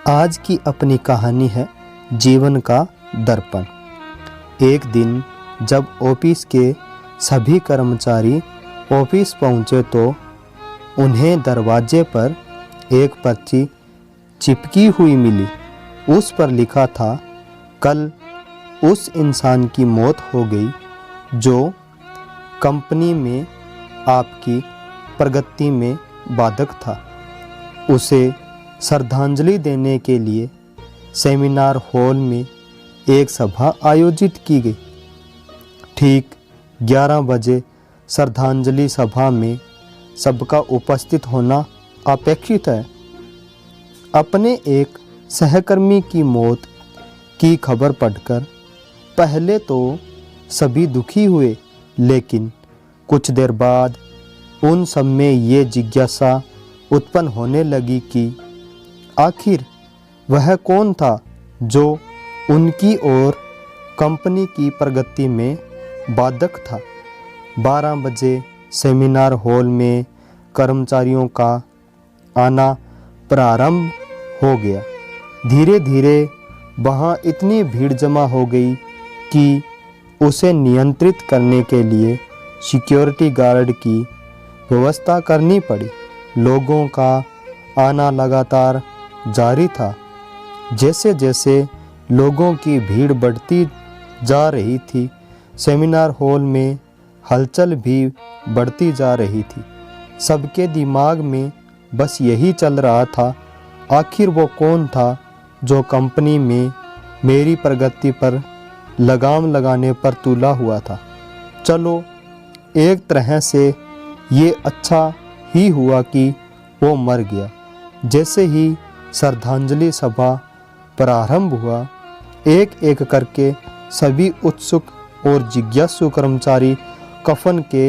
आज की अपनी कहानी है जीवन का दर्पण। एक दिन जब ऑफिस के सभी कर्मचारी ऑफिस पहुंचे तो उन्हें दरवाजे पर एक पर्ची चिपकी हुई मिली। उस पर लिखा था, कल उस इंसान की मौत हो गई जो कंपनी में आपकी प्रगति में बाधक था। उसे श्रद्धांजलि देने के लिए सेमिनार हॉल में एक सभा आयोजित की गई। ठीक 11 बजे श्रद्धांजलि सभा में सबका उपस्थित होना अपेक्षित है। अपने एक सहकर्मी की मौत की खबर पढ़कर पहले तो सभी दुखी हुए, लेकिन कुछ देर बाद उन सब में ये जिज्ञासा उत्पन्न होने लगी कि आखिर वह कौन था जो उनकी और कंपनी की प्रगति में बाधक था। 12 बजे सेमिनार हॉल में कर्मचारियों का आना प्रारंभ हो गया। धीरे धीरे वहाँ इतनी भीड़ जमा हो गई कि उसे नियंत्रित करने के लिए सिक्योरिटी गार्ड की व्यवस्था करनी पड़ी। लोगों का आना लगातार जारी था। जैसे जैसे लोगों की भीड़ बढ़ती जा रही थी, सेमिनार हॉल में हलचल भी बढ़ती जा रही थी। सबके दिमाग में बस यही चल रहा था, आखिर वो कौन था जो कंपनी में मेरी प्रगति पर लगाम लगाने पर तुला हुआ था। चलो, एक तरह से ये अच्छा ही हुआ कि वो मर गया। जैसे ही श्रद्धांजलि सभा प्रारंभ हुआ, एक एक करके सभी उत्सुक और जिज्ञासु कर्मचारी कफन के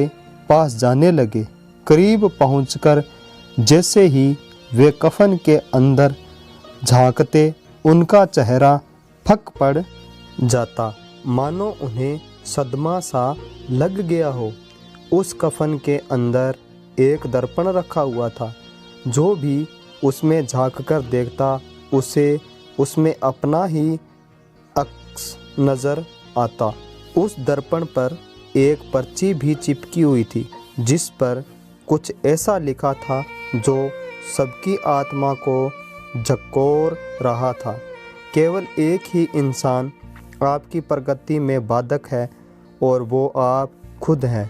पास जाने लगे। करीब पहुंचकर जैसे ही वे कफन के अंदर झांकते, उनका चेहरा फक पड़ जाता, मानो उन्हें सदमा सा लग गया हो। उस कफन के अंदर एक दर्पण रखा हुआ था। जो भी उसमें झांककर देखता, उसे उसमें अपना ही अक्स नज़र आता। उस दर्पण पर एक पर्ची भी चिपकी हुई थी, जिस पर कुछ ऐसा लिखा था जो सबकी आत्मा को झकझोर रहा था। केवल एक ही इंसान आपकी प्रगति में बाधक है और वो आप खुद हैं।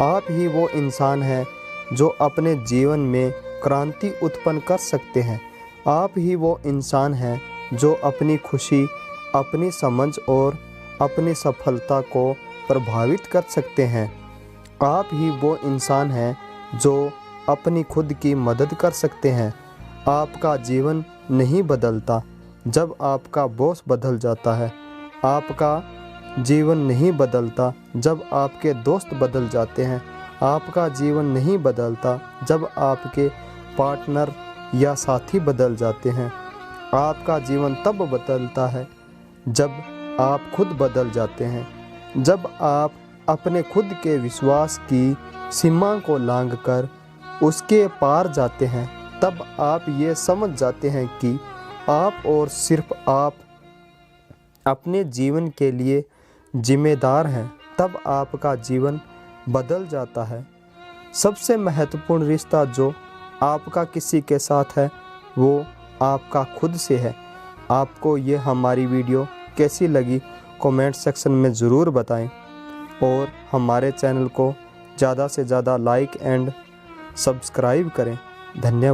आप ही वो इंसान हैं जो अपने जीवन में क्रांति उत्पन्न कर सकते हैं। आप ही वो इंसान हैं जो अपनी खुशी, अपनी समझ और अपनी सफलता को प्रभावित कर सकते हैं। आप ही वो इंसान हैं जो अपनी खुद की मदद कर सकते हैं। आपका जीवन नहीं बदलता जब आपका बॉस बदल जाता है। आपका जीवन नहीं बदलता जब आपके दोस्त बदल जाते हैं। आपका जीवन नहीं बदलता जब आपके पार्टनर या साथी बदल जाते हैं। आपका जीवन तब बदलता है जब आप खुद बदल जाते हैं। जब आप अपने खुद के विश्वास की सीमा को लांघकर उसके पार जाते हैं, तब आप ये समझ जाते हैं कि आप और सिर्फ आप अपने जीवन के लिए जिम्मेदार हैं। तब आपका जीवन बदल जाता है। सबसे महत्वपूर्ण रिश्ता जो आपका किसी के साथ है, वो आपका खुद से है। आपको ये हमारी वीडियो कैसी लगी कमेंट सेक्शन में ज़रूर बताएं और हमारे चैनल को ज़्यादा से ज़्यादा लाइक एंड सब्सक्राइब करें। धन्यवाद।